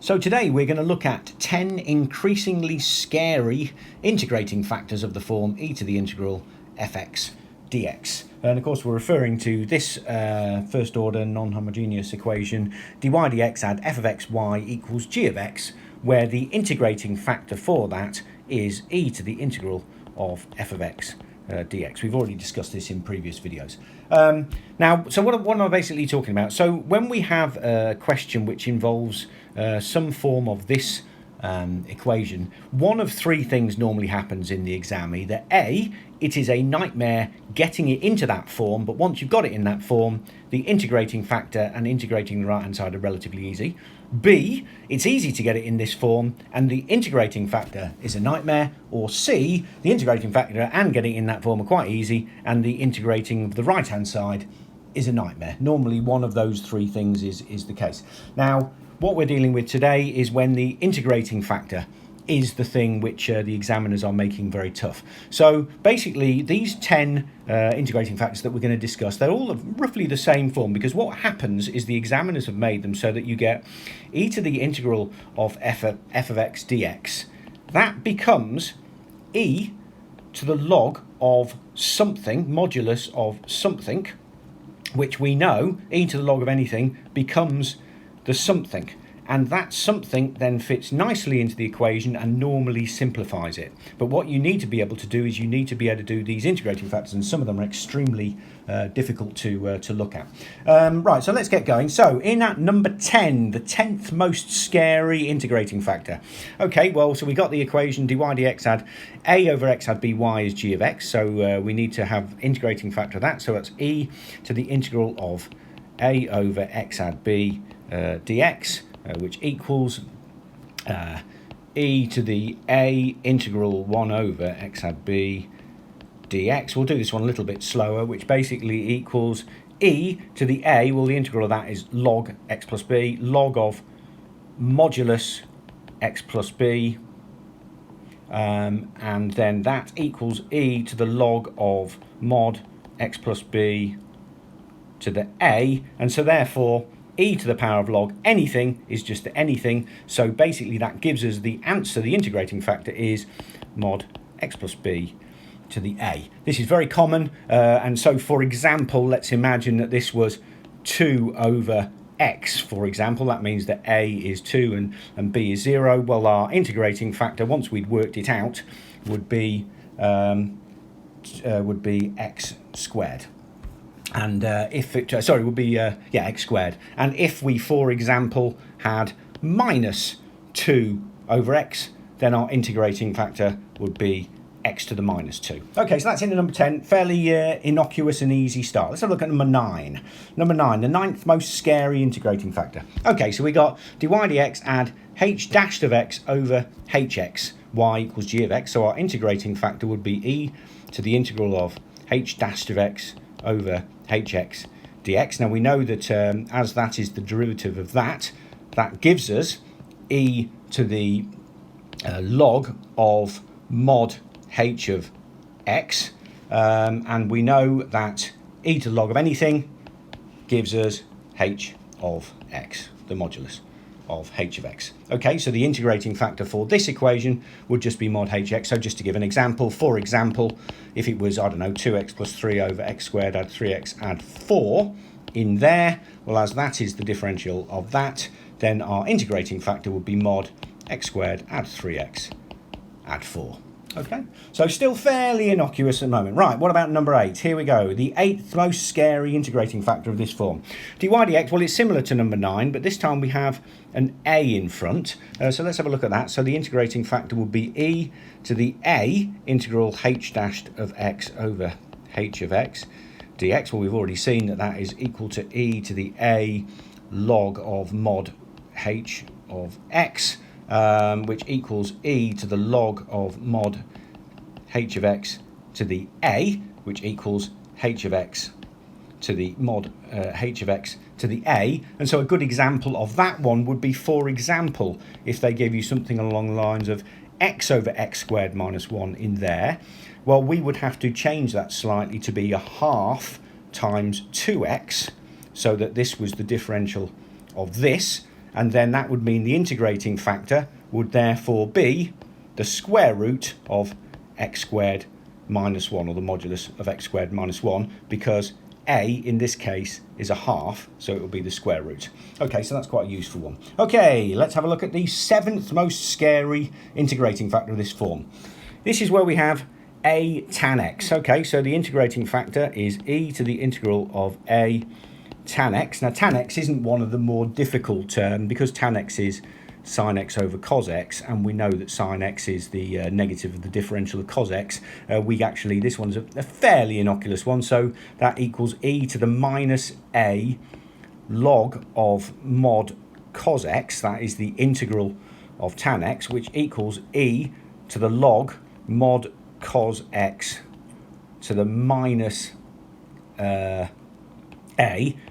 So today we're going to look at 10 increasingly scary integrating factors of the form e to the integral fx dx. And of course we're referring to this first order non-homogeneous equation dy dx add f of x y equals g of x, where the integrating factor for that is e to the integral of f of x dx. We've already discussed this in previous videos. Now, so what am I basically talking about? So when we have a question which involves some form of this equation, one of three things normally happens in the exam. Either A, it is a nightmare getting it into that form, but once you've got it in that form, the integrating factor and integrating the right hand side are relatively easy. B, it's easy to get it in this form and the integrating factor is a nightmare. Or C, the integrating factor and getting it in that form are quite easy and the integrating of the right hand side is a nightmare. Normally one of those three things is the case. Now, what we're dealing with today is when the integrating factor is the thing which the examiners are making very tough. So basically these 10 integrating factors that we're going to discuss, they're all of roughly the same form, because what happens is the examiners have made them so that you get e to the integral of f of x dx. That becomes e to the log of something, modulus of something, which we know e to the log of anything becomes the something. And that something then fits nicely into the equation and normally simplifies it. But what you need to be able to do is you need to be able to do these integrating factors, and some of them are extremely difficult to look at. Right, so let's get going. So in at number 10, the 10th most scary integrating factor. Okay, well, so we got the equation dy dx add a over x add by is g of x. So we need to have integrating factor of that. So that's e to the integral of a over x add b dx. Which equals e to the a integral 1 over x add b dx. We'll do this one a little bit slower, which basically equals e to the a, well, the integral of that is log x plus b, log of modulus x plus b, and then that equals e to the log of mod x plus b to the a, and so therefore e to the power of log anything is just anything. So basically that gives us the answer. The integrating factor is mod x plus b to the a. This is very common, and so for example, let's imagine that this was 2 over x, for example. That means that a is 2 and b is 0. Well, our integrating factor, once we'd worked it out, would be x squared. And if it, would be, x squared. And if we, for example, had minus 2 over x, then our integrating factor would be x to the minus 2. Okay, so that's into number 10. Fairly innocuous and easy start. Let's have a look at number 9. Number 9, the 9th most scary integrating factor. Okay, so we got dy dx add h dashed of x over hx, y equals g of x. So our integrating factor would be e to the integral of h dashed of x over hx dx. Now we know that as that is the derivative of that, that gives us e to the log of mod h of x, and we know that e to the log of anything gives us h of x, the modulus of h of x. Okay, so the integrating factor for this equation would just be mod hx. So just to give an example, for example, if it was, I don't know, 2x plus 3 over x squared add 3x add 4 in there, well, as that is the differential of that, then our integrating factor would be mod x squared add 3x add 4. Okay, so still fairly innocuous at the moment. Right, what about number 8? Here we go. The 8th most scary integrating factor of this form. dy dx, well, it's similar to number 9, but this time we have an a in front. So let's have a look at that. So the integrating factor would be e to the a integral h dashed of x over h of x dx. Well, we've already seen that that is equal to e to the a log of mod h of x, which equals e to the log of mod h of x to the a, which equals h of x to the mod h of x to the a. And so a good example of that one would be, for example, if they gave you something along the lines of x over x squared minus 1 in there, well, we would have to change that slightly to be a half times 2x, so that this was the differential of this, and then that would mean the integrating factor would therefore be the square root of x squared minus 1, or the modulus of x squared minus 1, because a in this case is a half, so it will be the square root. Okay, so that's quite a useful one. Okay, let's have a look at the 7th most scary integrating factor of this form. This is where we have a tan x. Okay, so the integrating factor is e to the integral of a tan x. Now tan x isn't one of the more difficult because tan x is sine x over cos x, and we know that sine x is the negative of the differential of cos x. This one's a fairly innocuous one, so that equals e to the minus a log of mod cos x, that is the integral of tan x, which equals e to the log mod cos x to the minus a,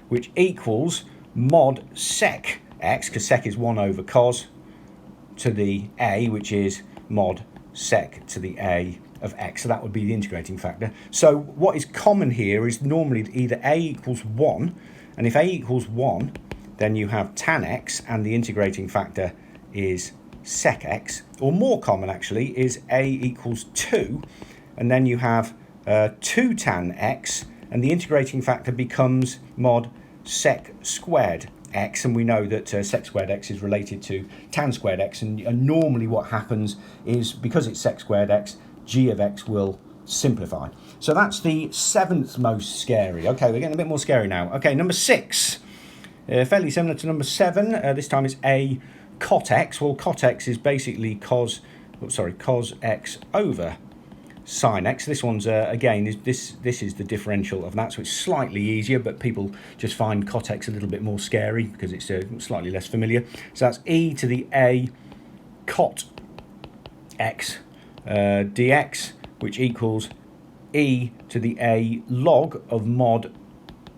which equals mod sec x, because sec is 1 over cos, to the a, which is mod sec to the a of x. So that would be the integrating factor. So what is common here is normally either a equals 1, and if a equals 1, then you have tan x, and the integrating factor is sec x, or more common actually is a equals 2, and then you have 2 tan x, and the integrating factor becomes mod sec squared x, and we know that sec squared x is related to tan squared x, and normally what happens is, because it's sec squared x, g of x will simplify. So that's the 7th most scary. Okay, we're getting a bit more scary now. Okay, number 6, fairly similar to number 7. This time is a cot x. Well, cot x is basically cos x over sine x. This one's again this is the differential of that, so it's slightly easier, but people just find cot x a little bit more scary because it's slightly less familiar. So that's e to the a cot x dx, which equals e to the a log of mod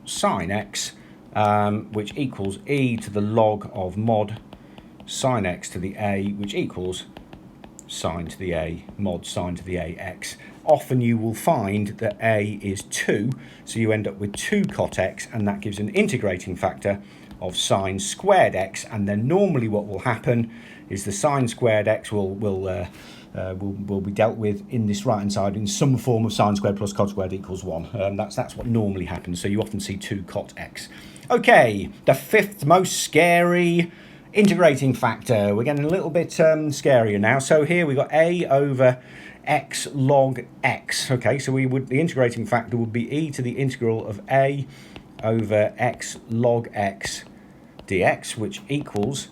sine x, which equals e to the log of mod sine x to the a, which equals sine to the a mod sine to the a x. Often you will find that a is 2, so you end up with 2 cot x, and that gives an integrating factor of sine squared x, and then normally what will happen is the sine squared x will be dealt with in this right hand side in some form of sine squared plus cot squared equals 1. That's what normally happens, so you often see 2 cot x. Okay, the 5th most scary integrating factor. We're getting a little bit scarier now. So here we got a over x log x. Okay, so the integrating factor would be e to the integral of a over x log x dx, which equals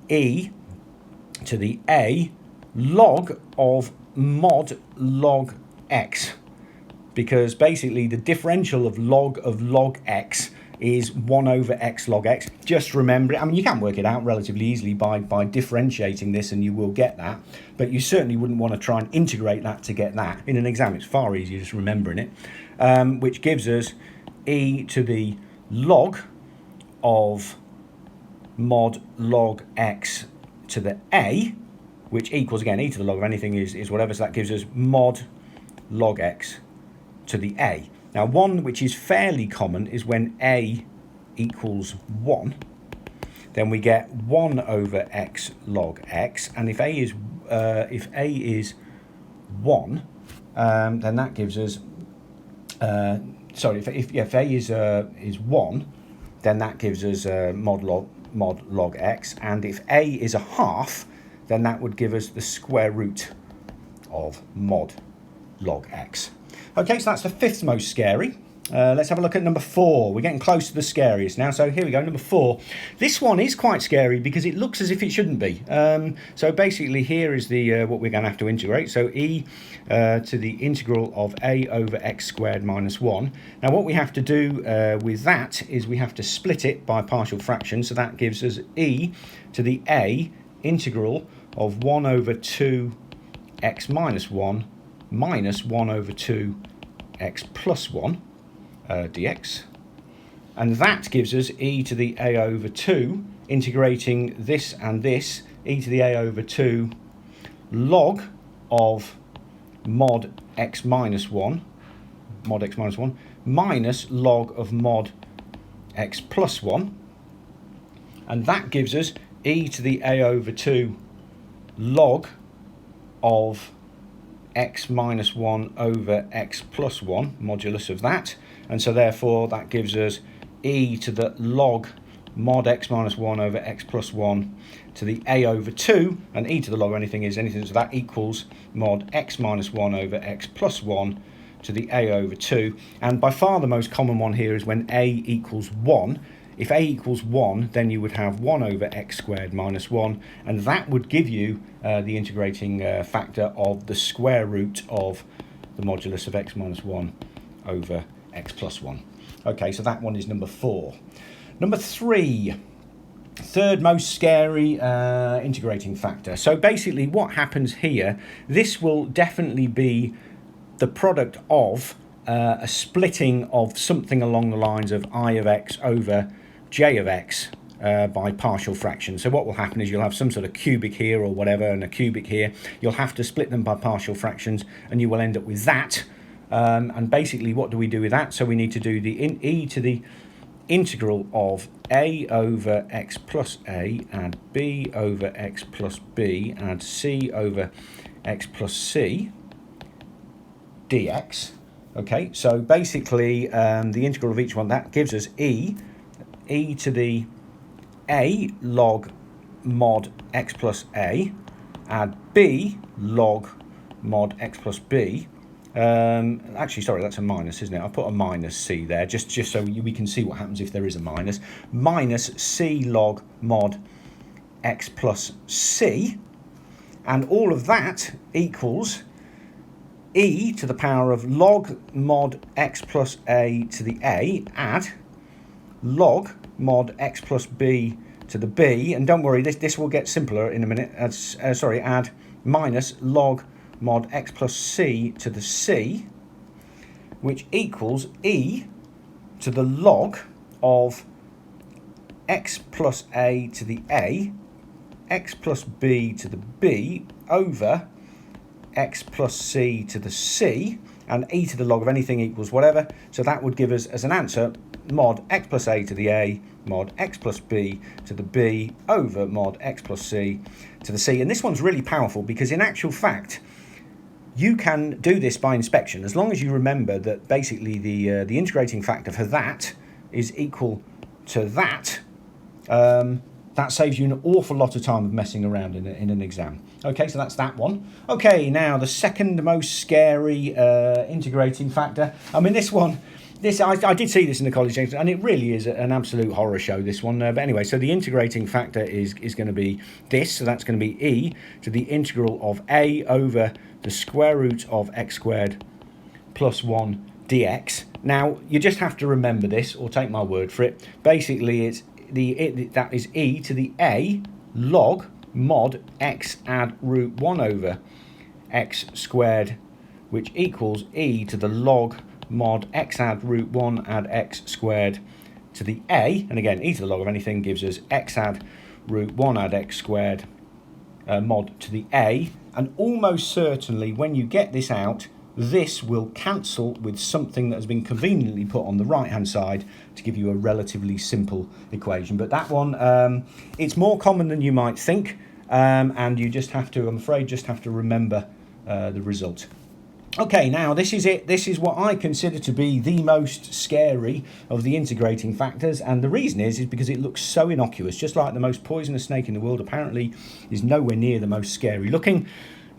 e to the a log of mod log x, because basically the differential of log x is 1 over x log x. Just remember it. I mean, you can work it out relatively easily by differentiating this, and you will get that, but you certainly wouldn't want to try and integrate that to get that. In an exam, it's far easier just remembering it, which gives us e to the log of mod log x to the a, which equals, again, e to the log of anything is whatever, so that gives us mod log x to the a. Now, one which is fairly common is when a equals 1, then we get 1 over x log x, and if a is 1, then that gives us if a is 1, then that gives us mod log x, and if a is a half, then that would give us the square root of mod log x. Okay, so that's the 5th most scary. Let's have a look at number 4. We're getting close to the scariest now. So here we go, number 4. This one is quite scary because it looks as if it shouldn't be. So basically here is the what we're going to have to integrate. So e to the integral of a over x squared minus 1. Now what we have to do with that is we have to split it by partial fractions. So that gives us e to the a integral of 1 over 2 x minus 1 minus 1 over 2 x plus 1 dx, and that gives us e to the a over 2, integrating this and this, e to the a over 2 log of mod x minus 1 minus log of mod x plus 1, and that gives us e to the a over 2 log of x minus 1 over x plus 1, modulus of that. And so therefore that gives us e to the log mod x minus 1 over x plus 1 to the a over 2, and e to the log of anything is anything, so that equals mod x minus 1 over x plus 1 to the a over 2. And by far the most common one here is when a equals 1. If a equals 1, then you would have 1 over x squared minus 1, and that would give you the integrating factor of the square root of the modulus of x minus 1 over x plus 1. Okay, so that one is number 4. Number 3, third most scary integrating factor. So basically what happens here, this will definitely be the product of a splitting of something along the lines of I of x over j of x by partial fractions. So what will happen is you'll have some sort of cubic here or whatever and a cubic here. You'll have to split them by partial fractions and you will end up with that. And basically what do we do with that? So we need to do the e to the integral of a over x plus a add b over x plus b add c over x plus c dx. Okay, so basically the integral of each one, that gives us e to the a log mod x plus a add b log mod x plus b. Actually, sorry, that's a minus, isn't it? I'll put a minus c there, just so we can see what happens if there is a minus. Minus c log mod x plus c, and all of that equals e to the power of log mod x plus a to the a add log mod x plus b to the b, and don't worry, this will get simpler in a minute. Add minus log mod x plus c to the c, which equals e to the log of x plus a to the a, x plus b to the b over x plus c to the c, and e to the log of anything equals whatever. So that would give us as an answer mod x plus a to the a mod x plus b to the b over mod x plus c to the c. And this one's really powerful because in actual fact you can do this by inspection as long as you remember that basically the integrating factor for that is equal to that. That saves you an awful lot of time of messing around in an exam. Okay, so that's that one. Okay, now the second most scary integrating factor. I mean, I did see this in the college, and it really is an absolute horror show, this one. But anyway, so the integrating factor is going to be this. So that's going to be e to the integral of a over the square root of x squared plus 1 dx. Now, you just have to remember this, or take my word for it. Basically, that is e to the a log mod x add root 1 over x squared, which equals e to the log mod x add root 1 add x squared to the a, and again e to the log of anything gives us x add root 1 add x squared mod to the a. And almost certainly when you get this out, this will cancel with something that has been conveniently put on the right hand side to give you a relatively simple equation. But that one, it's more common than you might think, and you just have to, I'm afraid, just have to remember the result. Okay, now this is it. This is what I consider to be the most scary of the integrating factors, and the reason is because it looks so innocuous. Just like the most poisonous snake in the world apparently is nowhere near the most scary looking.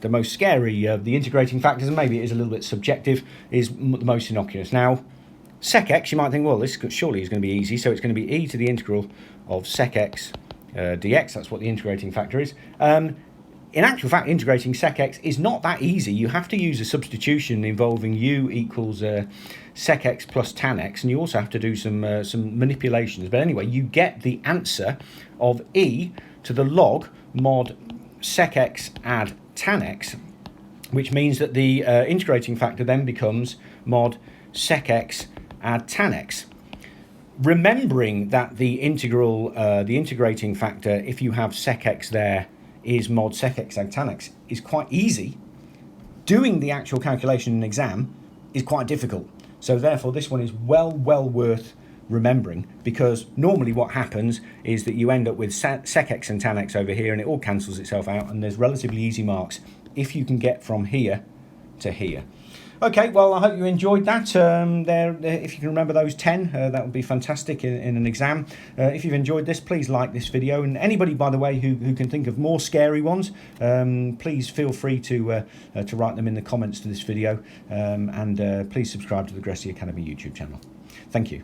The most scary of the integrating factors, and maybe it is a little bit subjective, is the most innocuous. Now, sec x, you might think, well, this surely is going to be easy, so it's going to be e to the integral of sec x dx. That's what the integrating factor is. In actual fact, integrating sec x is not that easy. You have to use a substitution involving u equals sec x plus tan x, and you also have to do some manipulations. But anyway, you get the answer of e to the log mod sec x add tan x, which means that the integrating factor then becomes mod sec x add tan x. Remembering that the integrating factor, if you have sec x there, is mod sec x add tan x, is quite easy. Doing the actual calculation in an exam is quite difficult. So therefore this one is well worth remembering, because normally what happens is that you end up with sec x and tan x over here, and it all cancels itself out, and there's relatively easy marks if you can get from here to here. Okay, well, I hope you enjoyed that. If you can remember those 10, that would be fantastic in an exam. If you've enjoyed this, please like this video. And anybody, by the way, who can think of more scary ones, please feel free to write them in the comments to this video. And please subscribe to the Gresty Academy YouTube channel. Thank you.